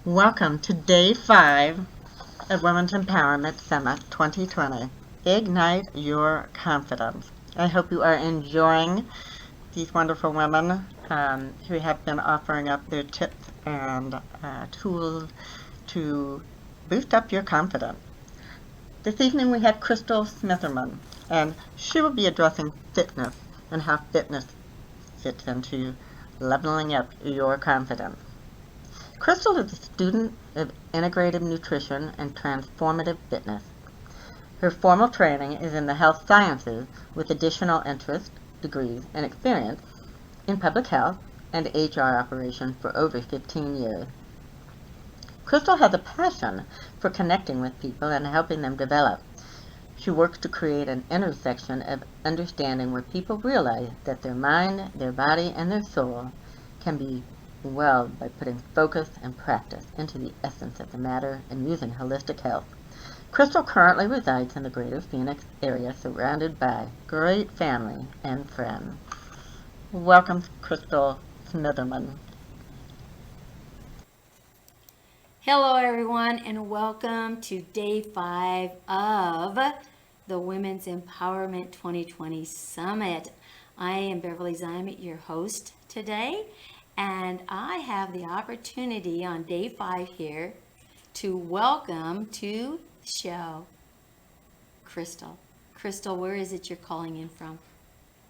Welcome to Day 5 of Women's Empowerment Summit 2020. Ignite your confidence. I hope you are enjoying these wonderful women who have been offering up their tips and tools to boost up your confidence. This evening we have Crystal Smitherman, and she will be addressing fitness and how fitness fits into leveling up your confidence. Crystal is a student of integrative nutrition and transformative fitness. Her formal training is in the health sciences with additional interest, degrees, and experience in public health and HR operations for over 15 years. Crystal has a passion for connecting with people and helping them develop. She works to create an intersection of understanding where people realize that their mind, their body, and their soul can be well by putting focus and practice into the essence of the matter and using holistic health. Crystal currently resides in the greater Phoenix area surrounded by great family and friends. Welcome, Crystal Smitherman. Hello, everyone, and welcome to day 5 of the Women's Empowerment 2020 Summit. I am Beverly Zymet, your host today, and I have the opportunity on day 5 here to welcome to the show Crystal. Crystal, where is it you're calling in from?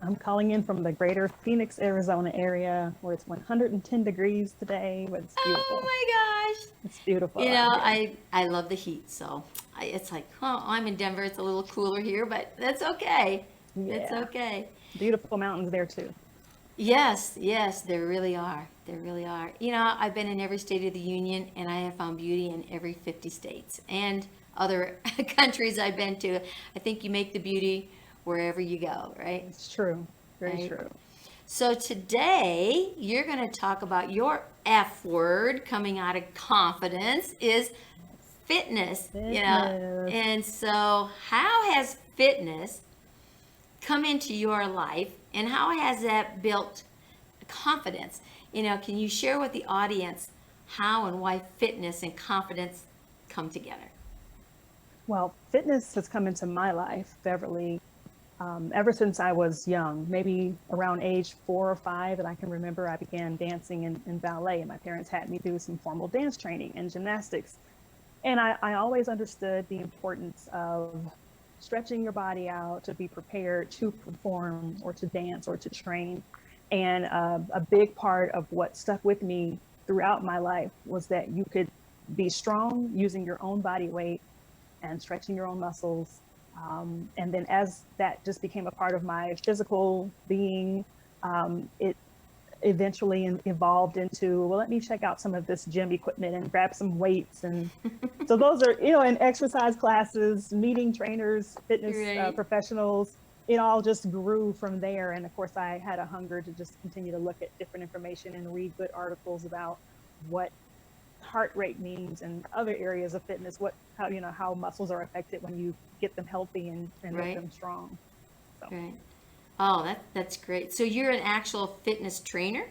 I'm calling in from the greater Phoenix, Arizona area where it's 110 degrees today, but it's beautiful. Oh my gosh. It's beautiful You know, out here. I love the heat, so it's like, oh, I'm in Denver. It's a little cooler here, but that's okay. It's Yeah, okay. beautiful mountains there too. Yes, yes, there really are. There really are. You know, I've been in every state of the union, and I have found beauty in every 50 states and other countries I've been to. I think you make the beauty wherever you go, right? It's true, very Right. true. So today you're going to talk about your F word coming out of confidence is fitness, you know. Fitness. And so how has fitness come into your life and how has that built confidence? You know, can you share with the audience how and why fitness and confidence come together? Well, fitness has come into my life, Beverly, ever since I was young, maybe around age 4 or 5. And I can remember I began dancing in ballet, and my parents had me do some formal dance training and gymnastics. And I always understood the importance of stretching your body out to be prepared to perform or to dance or to train. And a big part of what stuck with me throughout my life was that you could be strong using your own body weight and stretching your own muscles. And then as that just became a part of my physical being, it eventually evolved into, well, let me check out some of this gym equipment and grab some weights. And so those are, in exercise classes, meeting trainers, fitness Right. professionals, it all just grew from there. And of course, I had a hunger to just continue to look at different information and read good articles about what heart rate means and other areas of fitness, how muscles are affected when you get them healthy and make Right. them strong. So Right. Oh, that's great. So you're an actual fitness trainer?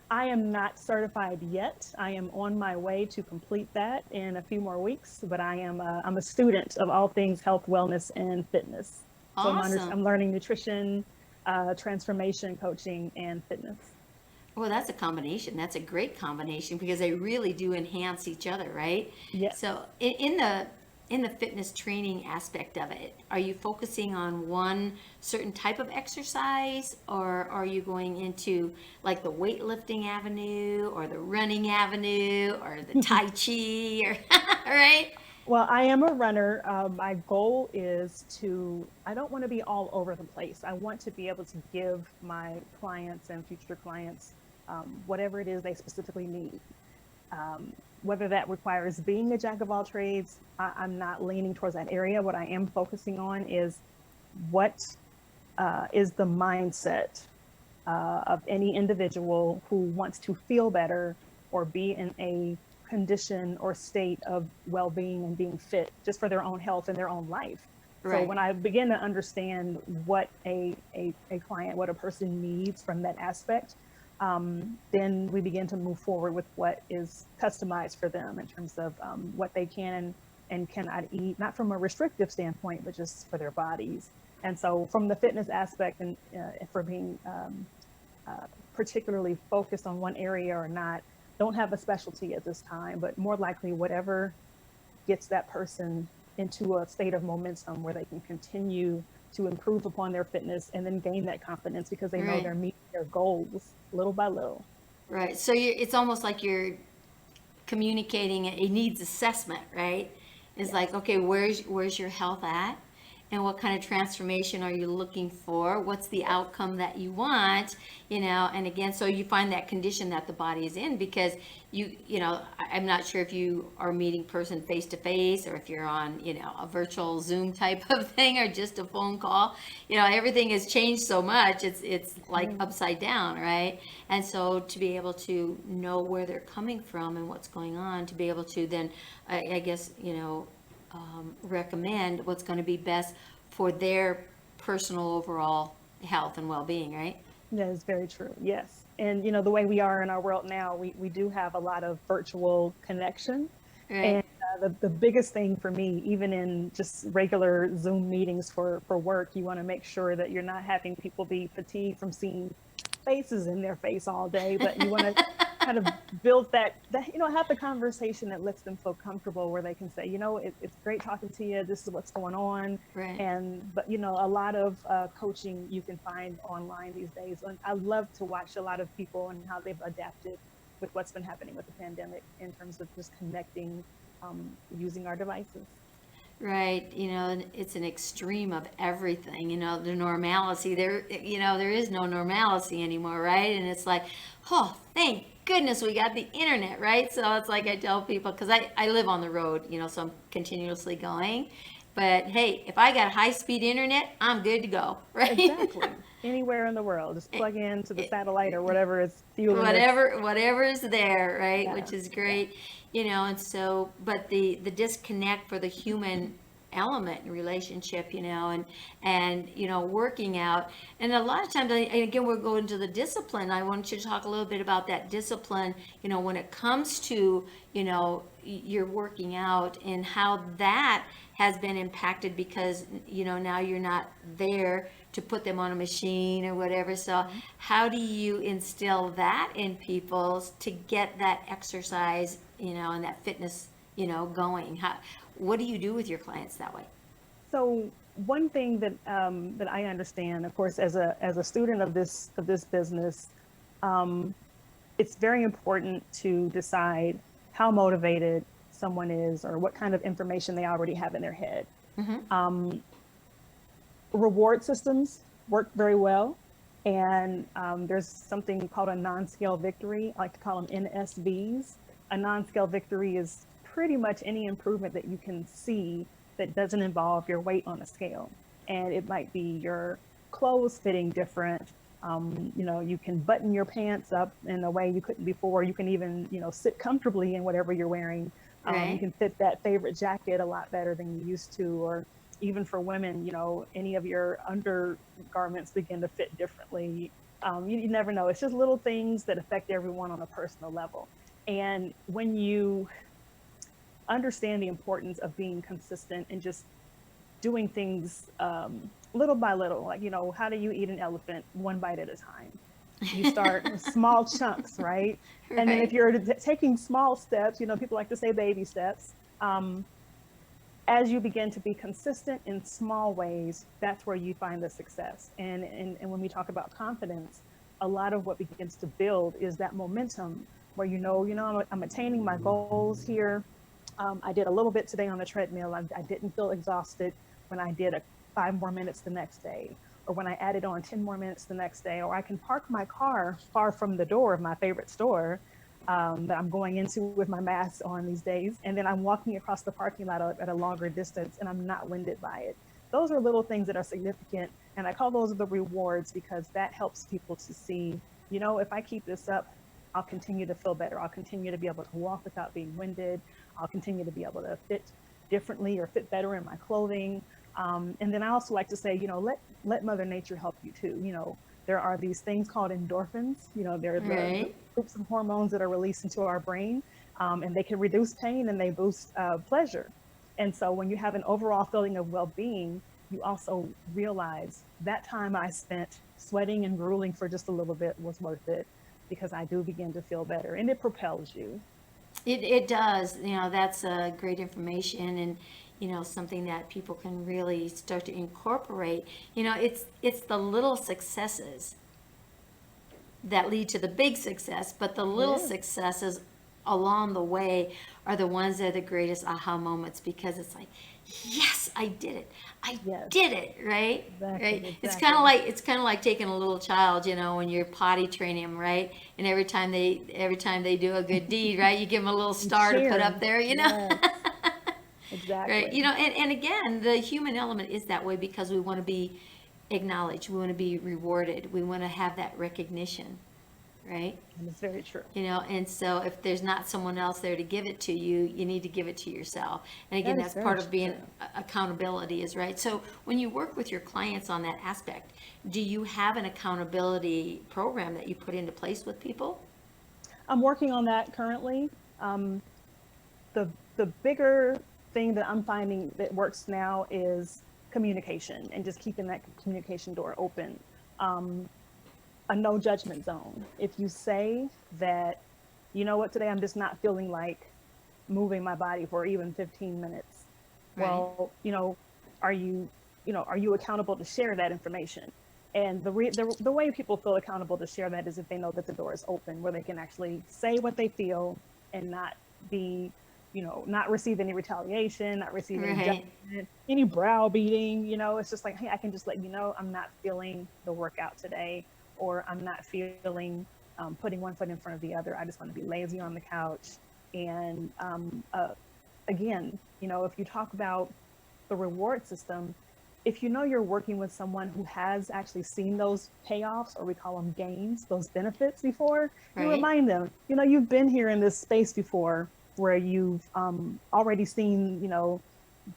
I am not certified yet. I am on my way to complete that in a few more weeks, but I'm a student of all things health, wellness, and fitness. So Awesome. I'm learning nutrition, transformation coaching, and fitness. Well, that's a combination. That's a great combination because they really do enhance each other, right? Yes. So, in the fitness training aspect of it, are you focusing on one certain type of exercise, or are you going into like the weightlifting avenue, or the running avenue, or the Tai Chi, or right? Well, I am a runner. My goal is I don't want to be all over the place. I want to be able to give my clients and future clients whatever it is they specifically need. Whether that requires being a jack of all trades, I'm not leaning towards that area. What I am focusing on is what is the mindset of any individual who wants to feel better or be in a condition or state of well-being and being fit just for their own health and their own life. So Right. when I begin to understand what a client, what a person needs from that aspect, then we begin to move forward with what is customized for them in terms of what they can and cannot eat, not from a restrictive standpoint, but just for their bodies. And so, from the fitness aspect, and for being particularly focused on one area or not, don't have a specialty at this time, but more likely whatever gets that person into a state of momentum where they can continue to improve upon their fitness and then gain that confidence because they know Right. they're meeting their goals little by little. Right. So it's almost like you're communicating a needs assessment, right? It's Yes. like, okay, where's your health at? And what kind of transformation are you looking for? What's the outcome that you want? And again, so you find that condition that the body is in because I'm not sure if you are meeting person face to face or if you're on, a virtual Zoom type of thing or just a phone call. Everything has changed so much. It's like upside down, right? And so to be able to know where they're coming from and what's going on, to be able to then, I guess, recommend what's going to be best for their personal overall health and well-being, right? That is very true. Yes. And the way we are in our world now, we do have a lot of virtual connection. Right. And the biggest thing for me, even in just regular Zoom meetings for work, you want to make sure that you're not having people be fatigued from seeing faces in their face all day, but you want to kind of build that have the conversation that lets them feel comfortable where they can say, it's great talking to you. This is what's going on. Right. But a lot of coaching you can find online these days. And I love to watch a lot of people and how they've adapted with what's been happening with the pandemic in terms of just connecting using our devices. Right, and it's an extreme of everything, the normalcy there, there is no normalcy anymore, right? And it's like, oh, thank goodness we got the internet, right? So it's like I tell people, because I live on the road, so I'm continuously going. But hey, if I got high-speed internet, I'm good to go, right? Exactly. Anywhere in the world, just plug into the satellite or whatever is fueling whatever is there, right? Yeah, Which is yeah. great, and so, but the disconnect for the human element and relationship, and working out, and a lot of times, and again, we're going to the discipline. I want you to talk a little bit about that discipline, when it comes to, you're working out and how that has been impacted because, now you're not there to put them on a machine or whatever. So how do you instill that in people to get that exercise, and that fitness, going? What do you do with your clients that way? So one thing that I understand, of course, as a student of this business, it's very important to decide how motivated someone is or what kind of information they already have in their head. Reward systems work very well. And there's something called a non-scale victory. I like to call them NSVs. A non-scale victory is pretty much any improvement that you can see that doesn't involve your weight on a scale. And it might be your clothes fitting different. You can button your pants up in a way you couldn't before. You can even, sit comfortably in whatever you're wearing. Right. You can fit that favorite jacket a lot better than you used to, or even for women, any of your undergarments begin to fit differently. You never know. It's just little things that affect everyone on a personal level. And when you understand the importance of being consistent and just doing things little by little, like, how do you eat an elephant? One bite at a time. You start with small chunks, right? And then if you're taking small steps, people like to say baby steps. As you begin to be consistent in small ways, that's where you find the success. And when we talk about confidence, a lot of what begins to build is that momentum where I'm attaining my goals here. I did a little bit today on the treadmill. I didn't feel exhausted when I did 5 more minutes the next day, or when I added on 10 more minutes the next day, or I can park my car far from the door of my favorite store that I'm going into with my mask on these days. And then I'm walking across the parking lot at a longer distance and I'm not winded by it. Those are little things that are significant. And I call those the rewards because that helps people to see, if I keep this up, I'll continue to feel better. I'll continue to be able to walk without being winded. I'll continue to be able to fit differently or fit better in my clothing. And then I also like to say, let Mother Nature help you too. there are these things called endorphins. They're the Right. groups of hormones that are released into our brain, and they can reduce pain and they boost pleasure. And so when you have an overall feeling of well-being, you also realize that time I spent sweating and grueling for just a little bit was worth it, because I do begin to feel better, and it propels you. It does. That's great information, and something that people can really start to incorporate. It's the little successes that lead to the big success, but the little Yeah. successes along the way are the ones that are the greatest aha moments, because it's like, yes, I did it. I Yes. did it, right? Right. Exactly. It's kind of like taking a little child, when you're potty training them, right? And every time they do a good deed, right? You give them a little And star to put up cheering. there, Yes. Right. Exactly. And again, the human element is that way because we want to be acknowledged. We want to be rewarded. We want to have that recognition, right? And it's very true. And so if there's not someone else there to give it to you, you need to give it to yourself. And again, That is that's part very of being true. accountability is right. So when you work with your clients on that aspect, do you have an accountability program that you put into place with people? I'm working on that currently. Um, the bigger thing that I'm finding that works now is communication, and just keeping that communication door open. Um, a no judgment zone. If you say that, you know what, today I'm just not feeling like moving my body for even 15 minutes. Right. Well, are you, are you accountable to share that information? And the way people feel accountable to share that is if they know that the door is open, where they can actually say what they feel and not be, not receive any retaliation, not receive any Right. judgment, any browbeating. It's just like, hey, I can just let you know I'm not feeling the workout today, or I'm not feeling putting one foot in front of the other. I just want to be lazy on the couch. And again, if you talk about the reward system, if you're working with someone who has actually seen those payoffs, or we call them gains, those benefits before, you Right. remind them, you've been here in this space before, where you've already seen,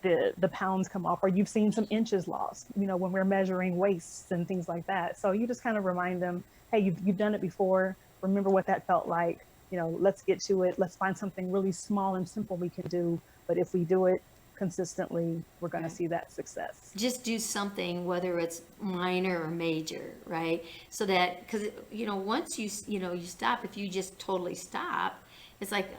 the pounds come off, or you've seen some inches lost, when we're measuring waists and things like that. So you just kind of remind them, hey, you've done it before. Remember what that felt like. Let's get to it. Let's find something really small and simple we can do. But if we do it consistently, we're going to Right. see that success. Just do something, whether it's minor or major, right? So that, because once you stop, if you just totally stop, it's like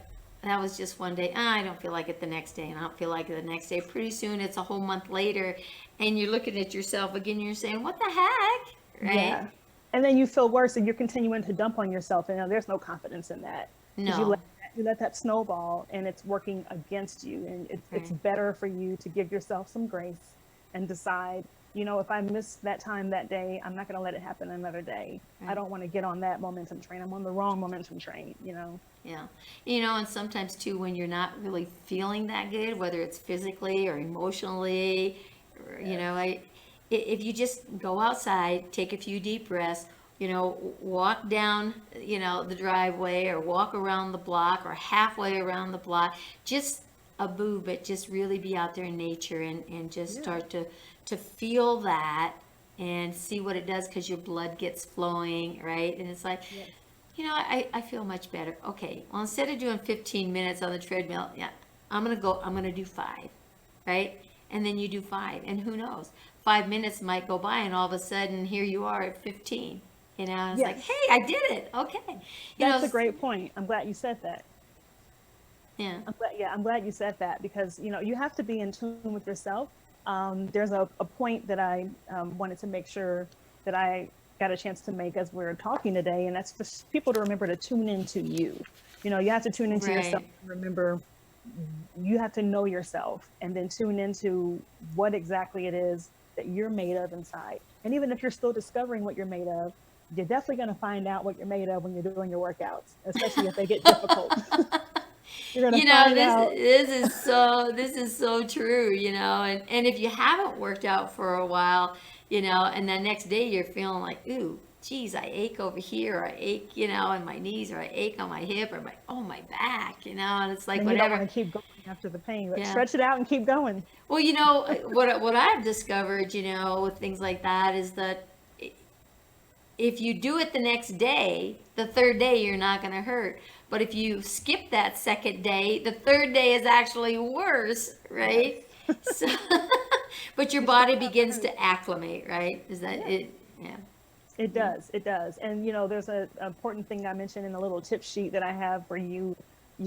that was just one day. I don't feel like it the next day, and I don't feel like it the next day. Pretty soon it's a whole month later, and you're looking at yourself again, and you're saying, what the heck, right? Yeah. And then you feel worse, and you're continuing to dump on yourself, and there's no confidence in that, because No. you let that snowball, and it's working against you. And it's Right. better for you to give yourself some grace and decide, if I missed that time that day, I'm not going to let it happen another day. I Right. don't want to get on that momentum train. I'm on the wrong momentum train. Yeah. And sometimes too, when you're not really feeling that good, whether it's physically or emotionally, or, if you just go outside, take a few deep breaths, walk down, the driveway, or walk around the block, or halfway around the block, just a boo, but just really be out there in nature, and just Yeah. start to feel that and see what it does, because your blood gets flowing, right? And it's like, Yes. I feel much better. Okay, well, instead of doing 15 minutes on the treadmill, yeah, I'm going to do 5, right? And then you do 5, and who knows? 5 minutes might go by, and all of a sudden, here you are at 15. It's like, Yes. hey, I did it. Okay. That's a great point. I'm glad you said that. Yeah, I'm glad you said that, because you have to be in tune with yourself. There's a point that I wanted to make sure that I got a chance to make as we're talking today, and that's for people to remember to tune into you. You have to tune into Right. yourself. Remember, you have to know yourself, and then tune into what exactly it is that you're made of inside. And even if you're still discovering what you're made of, you're definitely going to find out what you're made of when you're doing your workouts, especially if they get difficult. You're going to find out. this is so true, and if you haven't worked out for a while, and the next day you're feeling like, ooh, geez, I ache over here, or I ache, in my knees, or I ache on my hip, or my back, and it's like And you don't whatever. want to keep going after the pain, but Yeah. stretch it out and keep going. Well, what I've discovered, with things like that is that if you do it the next day, the third day you're not going to hurt. But if you skip that second day, the third day is actually worse, right? So, but your body begins to acclimate, right? Is that it? Yeah. It does. It does. And there's a important thing I mentioned in a little tip sheet that I have where you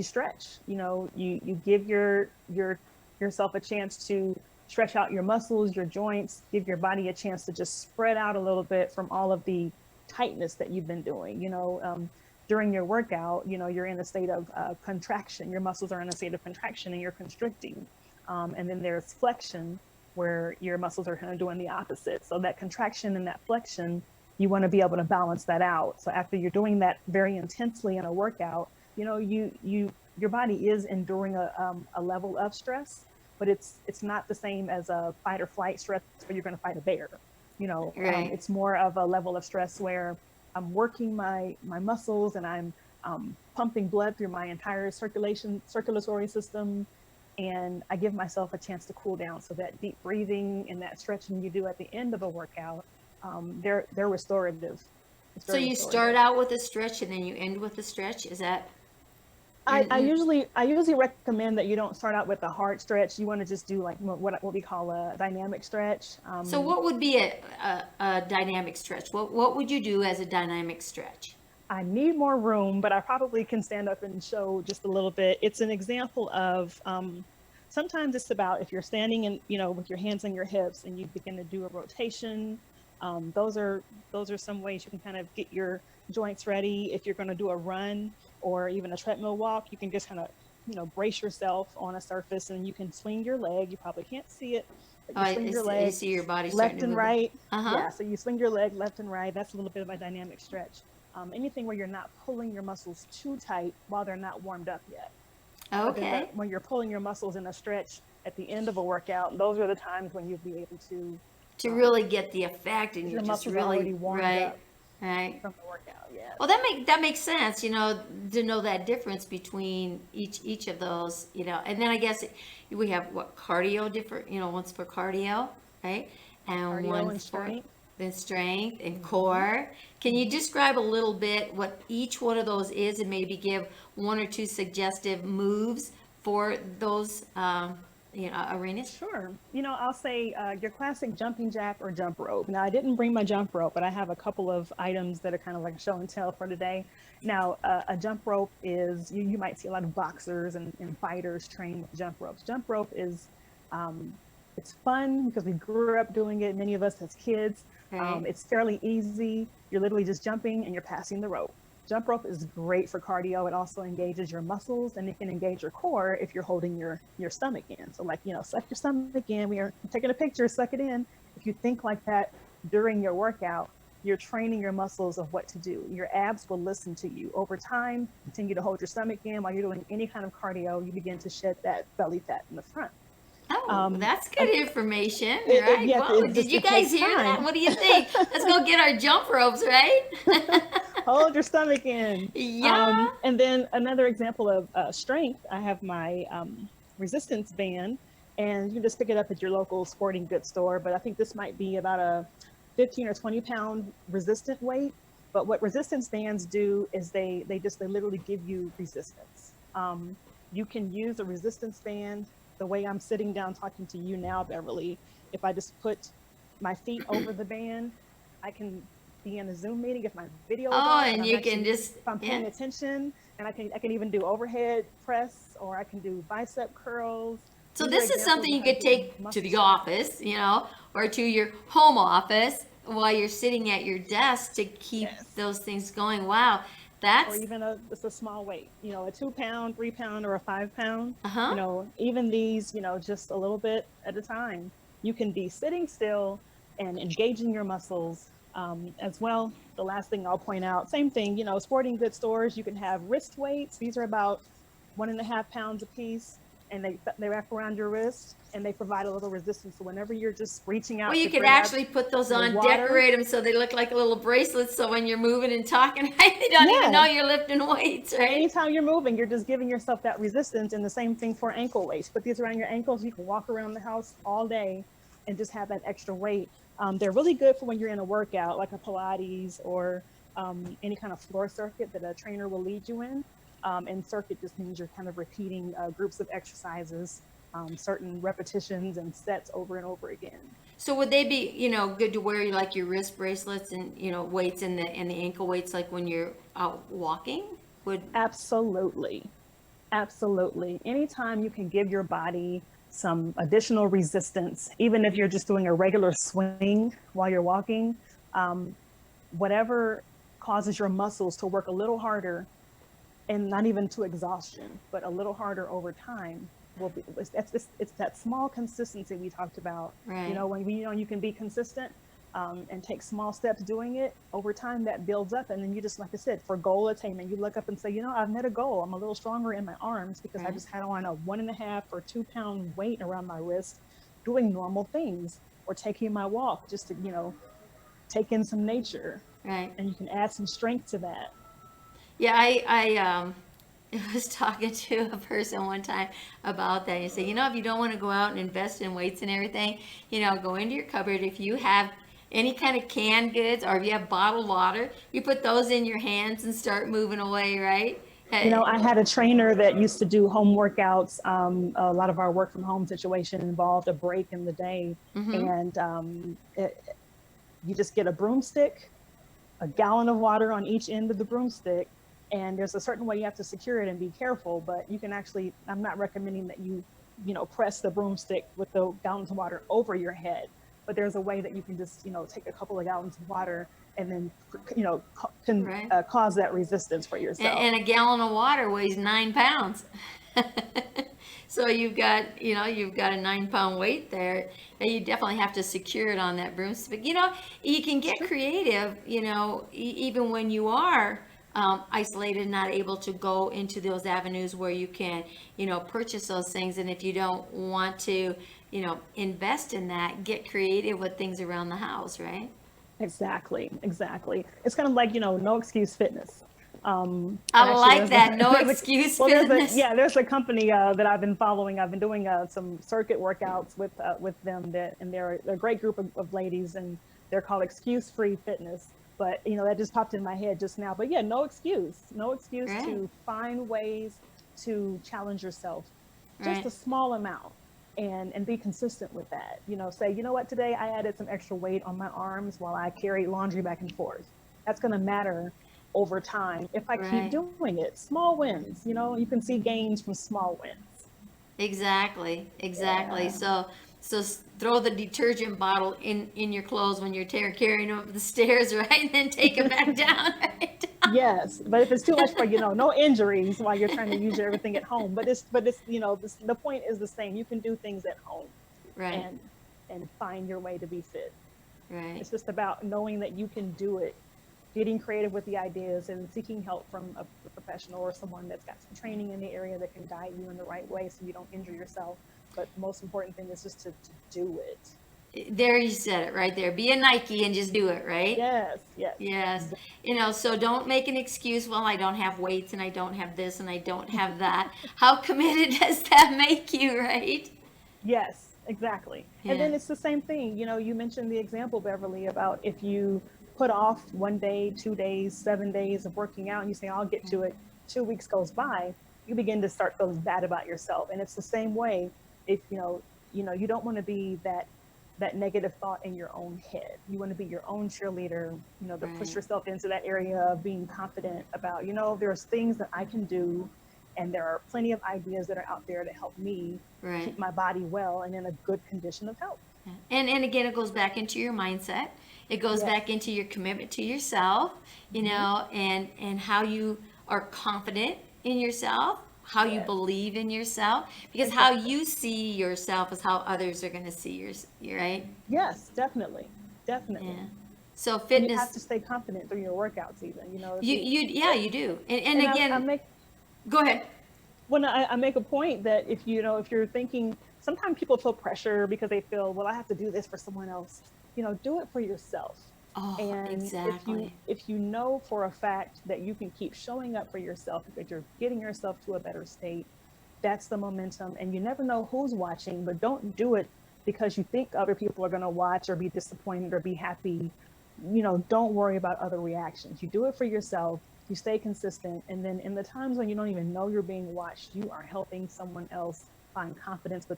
stretch. You give yourself a chance to stretch out your muscles, your joints, give your body a chance to just spread out a little bit from all of the tightness that you've been doing. During your workout, you're in a state of contraction. Your muscles are in a state of contraction and you're constricting. And then there's flexion where your muscles are kind of doing the opposite. So that contraction and that flexion, you want to be able to balance that out. So after you're doing that very intensely in a workout, your body is enduring a level of stress, but it's not the same as a fight or flight stress where you're going to fight a bear. Right. It's more of a level of stress where I'm working my muscles and I'm pumping blood through my entire circulatory system. And I give myself a chance to cool down. So that deep breathing and that stretching you do at the end of a workout, they're restorative. So you start out with a stretch and then you end with a stretch. Is that? I usually recommend that you don't start out with a hard stretch. You want to just do like what we call a dynamic stretch. So what would be a dynamic stretch? What would you do as a dynamic stretch? I need more room, but I probably can stand up and show just a little bit. It's an example of sometimes it's about if you're standing and with your hands on your hips and you begin to do a rotation. Those are some ways you can kind of get your joints ready. If you're going to do a run or even a treadmill walk, you can just kind of brace yourself on a surface and you can swing your leg. You probably can't see it. But you swing your leg I see your body left and right. Uh-huh. Yeah, so you swing your leg left and right. That's a little bit of a dynamic stretch. Anything where you're not pulling your muscles too tight while they're not warmed up yet. Okay. When you're pulling your muscles in a stretch at the end of a workout, those are the times when you'll be able to really get the effect and your you just muscles are really already warmed up right. from the workout. Yeah. Well, that makes sense, to know that difference between each of those, and then I guess we have cardio different, one's for cardio, right? And Cardio one and for strength. the strength and core. Can you describe a little bit what each one of those is and maybe give one or two suggestive moves for those, arenas? Sure. I'll say your classic jumping jack or jump rope. Now, I didn't bring my jump rope, but I have a couple of items that are kind of like show and tell for today. Now, a jump rope is, you might see a lot of boxers and fighters train with jump ropes. Jump rope is, it's fun because we grew up doing it, many of us as kids. Right. It's fairly easy. You're literally just jumping and you're passing the rope. Jump rope is great for cardio. It also engages your muscles and it can engage your core if you're holding your stomach in. So suck your stomach in. We are taking a picture, suck it in. If you think like that during your workout, you're training your muscles of what to do. Your abs will listen to you. Over time, continue to hold your stomach in while you're doing any kind of cardio, you begin to shed that belly fat in the front. Oh, that's good information, Yes, right? Whoa, did you guys takes hear that? time. What do you think? Let's go get our jump ropes, right? Hold your stomach in. Yeah. And then another example of strength, I have my resistance band, and you can just pick it up at your local sporting goods store. But I think this might be about a 15 or 20 pound resistant weight. But what resistance bands do is they literally give you resistance. You can use a resistance band the way I'm sitting down talking to you now, Beverly. If I just put my feet over the band, I can be in a Zoom meeting if my video is on. And you can just, if I'm paying attention, and I can even do overhead press, or I can do bicep curls. So These are this is something you examples could of take muscle to the strength. office, or to your home office while you're sitting at your desk to keep Yes. those things going. Wow. Or That's, even it's a small weight, a 2 pound, 3 pound, or a 5 pound. uh-huh. Even these, just a little bit at a time. You can be sitting still and engaging your muscles as well. The last thing I'll point out, same thing, sporting goods stores, you can have wrist weights. These are about 1.5 pounds a piece, and they wrap around your wrist and they provide a little resistance. So whenever you're just reaching out, Well, you to could grab actually put those the on, water. decorate them so they look like little bracelets. So when you're moving and talking, they don't even Yeah. know you're lifting weights, right? Anytime you're moving, you're just giving yourself that resistance. And the same thing for ankle weights. Put these around your ankles. You can walk around the house all day and just have that extra weight. They're really good for when you're in a workout, like a Pilates or any kind of floor circuit that a trainer will lead you in. And circuit just means you're kind of repeating groups of exercises, certain repetitions and sets over and over again. So would they be, good to wear like your wrist bracelets and, weights and the ankle weights like when you're out walking? Would Absolutely. Absolutely. Anytime you can give your body some additional resistance, even if you're just doing a regular swing while you're walking, whatever causes your muscles to work a little harder, and not even to exhaustion, but a little harder over time, will be, it's that small consistency we talked about. Right. When you can be consistent, and take small steps doing it over time, that builds up. And then you just, like I said, for goal attainment, you look up and say, I've met a goal. I'm a little stronger in my arms because I just had on a 1.5 or 2 pound weight around my wrist, doing normal things, or taking my walk just to, take in some nature. Right. And you can add some strength to that. Yeah, I was talking to a person one time about that. You say, if you don't want to go out and invest in weights and everything, go into your cupboard. If you have any kind of canned goods or if you have bottled water, you put those in your hands and start moving away, right? I had a trainer that used to do home workouts. A lot of our work from home situation involved a break in the day. Mm-hmm. And you just get a broomstick, a gallon of water on each end of the broomstick, and there's a certain way you have to secure it and be careful, but you can actually, I'm not recommending that you press the broomstick with the gallons of water over your head, but there's a way that you can just, take a couple of gallons of water and then, cause that resistance for yourself. And a gallon of water weighs 9 pounds. So you've got a 9-pound weight there, and you definitely have to secure it on that broomstick. You can get creative, even when you are isolated, not able to go into those avenues where you can, purchase those things. And if you don't want to, invest in that, get creative with things around the house, right? Exactly. It's kind of like, no excuse fitness. I like that. No excuse fitness. There's a company that I've been following. I've been doing some circuit workouts with them, and they're a great group of ladies, and they're called Excuse Free Fitness. But that just popped in my head just now. But yeah, no excuse Right. to find ways to challenge yourself, just Right. a small amount, and be consistent with that. Say, what, today I added some extra weight on my arms while I carried laundry back and forth. That's going to matter over time if I Right. keep doing it. Small wins, you can see gains from small wins. Exactly. Yeah. So throw the detergent bottle in your clothes when you're carrying them up the stairs, right? And then take it back down, right? Yes, but if it's too much for no injuries while you're trying to use everything at home. But the point is the same. You can do things at home Right. and find your way to be fit. Right. It's just about knowing that you can do it, getting creative with the ideas, and seeking help from a professional or someone that's got some training in the area that can guide you in the right way so you don't injure yourself. But the most important thing is just to do it. There you said it right there. Be a Nike and just do it, right? Yes. Yes. So don't make an excuse, well, I don't have weights and I don't have this and I don't have that. How committed does that make you, right? Yes, exactly. Yeah. And then it's the same thing. You mentioned the example, Beverly, about if you put off 1 day, 2 days, 7 days of working out, and you say, I'll get to it, 2 weeks goes by, you begin to start feeling bad about yourself. And it's the same way if, you don't want to be that negative thought in your own head. You want to be your own cheerleader, to Right. push yourself into that area of being confident about, there's things that I can do, and there are plenty of ideas that are out there to help me Right. keep my body well and in a good condition of health. And again, it goes back into your mindset. It goes Yes. back into your commitment to yourself, and how you are confident in yourself, how you Yes. believe in yourself, because how you see yourself is how others are going to see you, right? Yes, definitely. Yeah. So And you fitness, have to stay confident through your workouts even, if you do. And and again, I make go ahead. when I make a point that if you're thinking, sometimes people feel pressure because they feel, well, I have to do this for someone else. Do it for yourself. Oh, And exactly. if you know for a fact that you can keep showing up for yourself because you're getting yourself to a better state, that's the momentum. And you never know who's watching, but don't do it because you think other people are going to watch or be disappointed or be happy. Don't worry about other reactions. You do it for yourself, you stay consistent, and then in the times when you don't even know you're being watched, you are helping someone else find confidence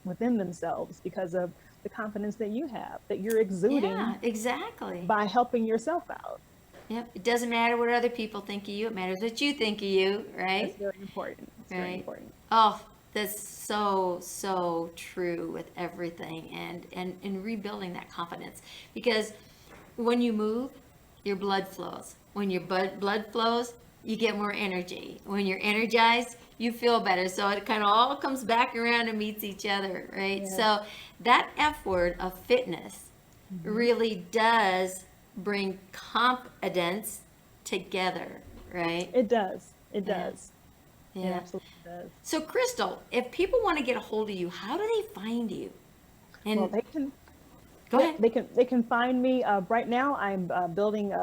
within themselves because of the confidence that you have, that you're exuding. Yeah, exactly. By helping yourself out. Yep. It doesn't matter what other people think of you. It matters what you think of you, right? That's very important. It's right. very important. Oh, that's so true with everything, and rebuilding that confidence, because when you move, your blood flows. When your blood flows, you get more energy. When you're energized, you feel better. So it kind of all comes back around and meets each other, right? Yeah. So that F word of fitness really does bring confidence together, right? It does. It Yeah. does. It Yeah. absolutely does. So, Crystal, if people want to get a hold of you, how do they find you? And Well, they can. go ahead. They can find me. Right now, I'm building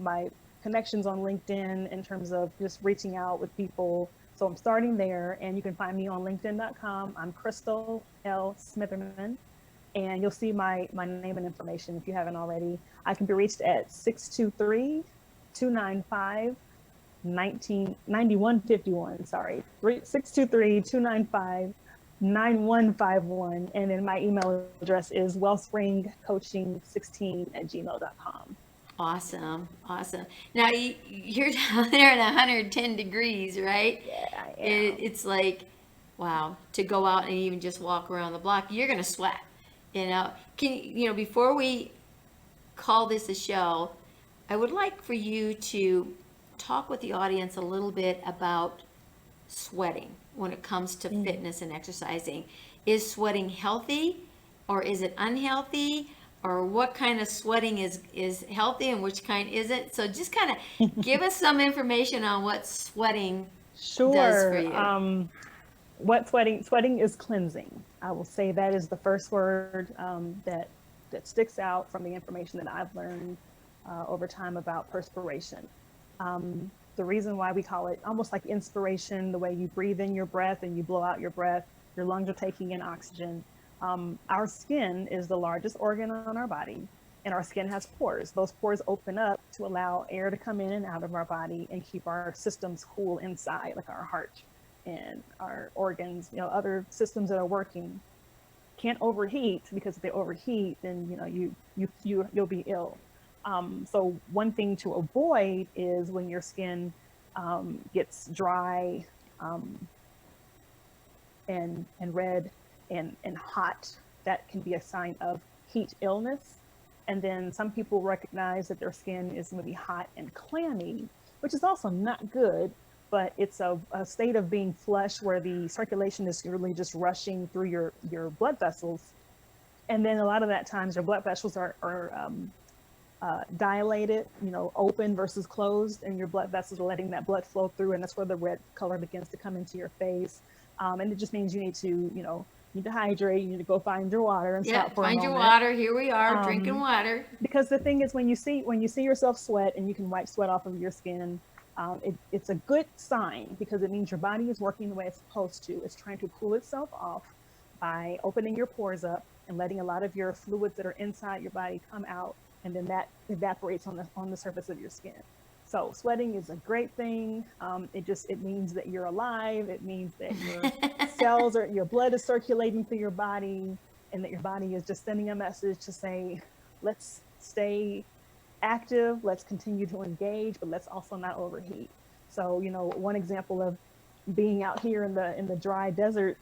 my connections on LinkedIn in terms of just reaching out with people. So I'm starting there, and you can find me on LinkedIn.com. I'm Crystal L. Smitherman, and you'll see my name and information if you haven't already. I can be reached at 623-295 9151. Sorry, 623-295-9151. And then my email address is wellspringcoaching16@gmail.com. Awesome. Now you're down there at 110 degrees, right? Yeah, I am. It's like, wow, to go out and even just walk around the block, you're gonna sweat. Before we call this a show, I would like for you to talk with the audience a little bit about sweating when it comes to fitness and exercising. Is sweating healthy, or is it unhealthy? Or what kind of sweating is healthy and which kind isn't? So just kind of give us some information on what sweating does for you. What sweating is cleansing. I will say that is the first word that sticks out from the information that I've learned over time about perspiration. The reason why we call it almost like inspiration, the way you breathe in your breath and you blow out your breath, your lungs are taking in oxygen. Our skin is the largest organ on our body, and our skin has pores. Those pores open up to allow air to come in and out of our body and keep our systems cool inside, like our heart and our organs, other systems that are working can't overheat, because if they overheat, then you'll be ill. So one thing to avoid is when your skin gets dry and red and hot. That can be a sign of heat illness. And then some people recognize that their skin is maybe hot and clammy, which is also not good, but it's a state of being flush where the circulation is really just rushing through your blood vessels. And then a lot of that times your blood vessels are dilated, open versus closed, and your blood vessels are letting that blood flow through, and that's where the red color begins to come into your face. And it just means you need to, need to hydrate. You need to go find your water and stop for a moment. Find your water. Here we are, drinking water. Because the thing is, when you see yourself sweat and you can wipe sweat off of your skin, it's a good sign, because it means your body is working the way it's supposed to. It's trying to cool itself off by opening your pores up and letting a lot of your fluids that are inside your body come out, and then that evaporates on the surface of your skin. So sweating is a great thing. It means that you're alive. It means that your cells your blood is circulating through your body, and that your body is just sending a message to say, let's stay active, let's continue to engage, but let's also not overheat. So, one example of being out here in the dry desert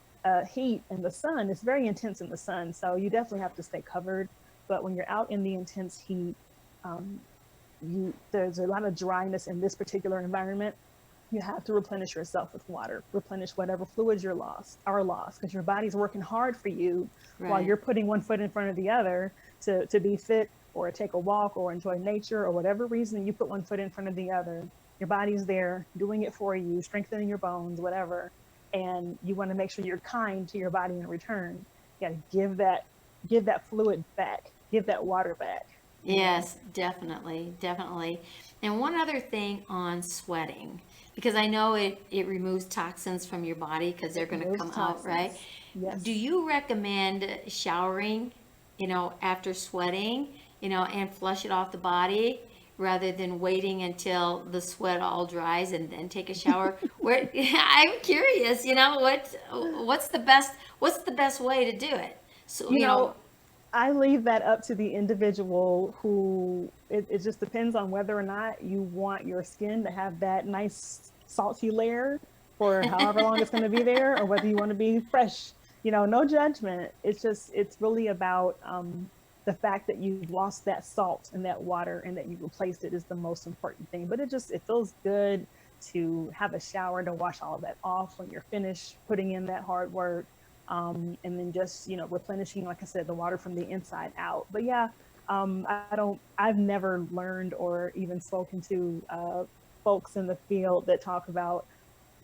heat and the sun, it's very intense in the sun. So you definitely have to stay covered. But when you're out in the intense heat, there's a lot of dryness in this particular environment. You have to replenish yourself with water, replenish whatever fluids are lost, because your body's working hard for you while you're putting one foot in front of the other to be fit or take a walk or enjoy nature, or whatever reason you put one foot in front of the other. Your body's there doing it for you, strengthening your bones, whatever. And you want to make sure you're kind to your body in return. You got to give that fluid back, give that water back. Yes, definitely. And one other thing on sweating, because I know it removes toxins from your body, because they're going to come out, right? Yes. Do you recommend showering, after sweating, and flush it off the body rather than waiting until the sweat all dries and then take a shower? Where I'm curious, what's the best way to do it? So, You know, I leave that up to the individual who it just depends on whether or not you want your skin to have that nice salty layer for however long it's going to be there, or whether you want to be fresh. No judgment. It's really about the fact that you've lost that salt and that water and that you replaced it is the most important thing. But it feels good to have a shower to wash all of that off when you're finished putting in that hard work, and then just replenishing, like I said, the water from the inside out. But yeah, I've never learned or even spoken to folks in the field that talk about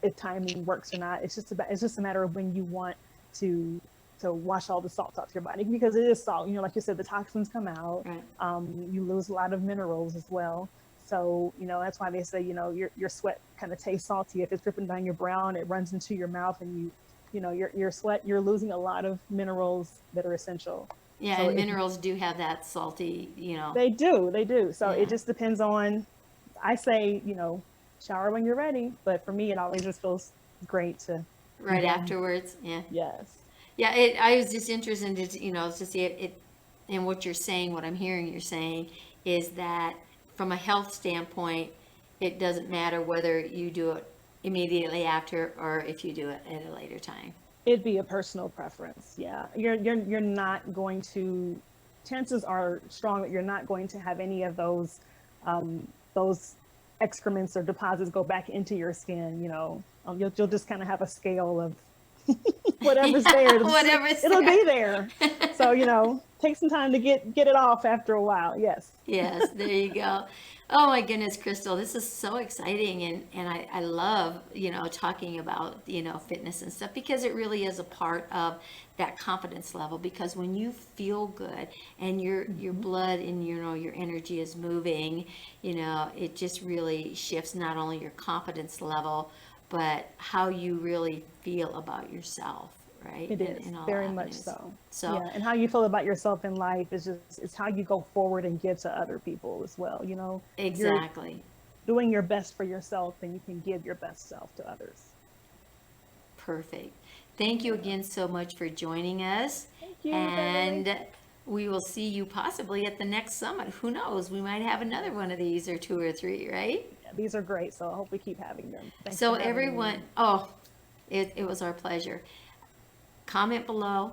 if timing works or not. It's just a matter of when you want to wash all the salt off your body, because it is salt. Like you said, the toxins come out. right. You lose a lot of minerals as well. So that's why they say your sweat kind of tastes salty. If it's dripping down your brow and it runs into your mouth, and your sweat, you're losing a lot of minerals that are essential. Yeah, So and minerals do have that salty, they do. So Yeah. it just depends on. I say shower when you're ready, but for me, it always just feels great to. right Yeah. afterwards. Yeah. Yes. Yeah, I was just interested to see it, and what you're saying, what I'm hearing you're saying is that from a health standpoint, it doesn't matter whether you do it immediately after or if you do it at a later time. It'd be a personal preference. Yeah, you're not going to. Chances are strong that you're not going to have any of those excrements or deposits go back into your skin. You'll just kind of have a scale of whatever's there. Whatever's It'll there. be there. So take some time to get it off after a while. Yes. Yes, there you go. Oh my goodness, Crystal, this is so exciting, and I love, talking about, fitness and stuff, because it really is a part of that confidence level. Because when you feel good and your blood and your energy is moving, it just really shifts not only your confidence level, but how you really feel about yourself. Right? It is In all very much avenues. so. So Yeah, and how you feel about yourself in life is how you go forward and give to other people as well. You're exactly. doing your best for yourself, and you can give your best self to others. Perfect. Thank you again so much for joining us. Thank you, And Beverly. we will see you possibly at the next summit. Who knows? We might have another one of these, or 2 or 3, right? Yeah, these are great, so I hope we keep having them. Thanks So for having me. everyone, it was our pleasure. Comment below,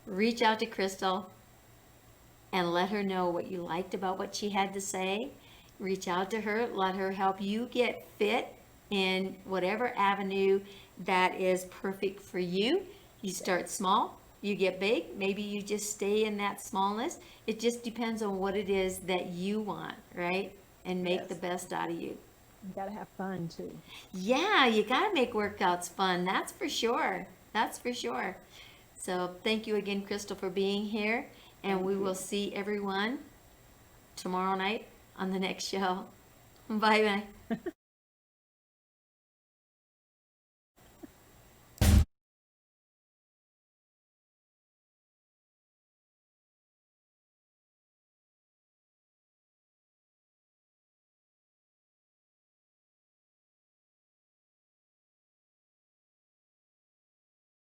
reach out to Crystal, and let her know what you liked about what she had to say. Reach out to her, let her help you get fit in whatever avenue that is perfect for you. You start small, you get big, maybe you just stay in that smallness. It just depends on what it is that you want, right? And make Yes. the best out of you. You gotta have fun too. Yeah, you got to make workouts fun. That's for sure. That's for sure. So thank you again, Crystal, for being here. And we will see everyone tomorrow night on the next show. Bye bye.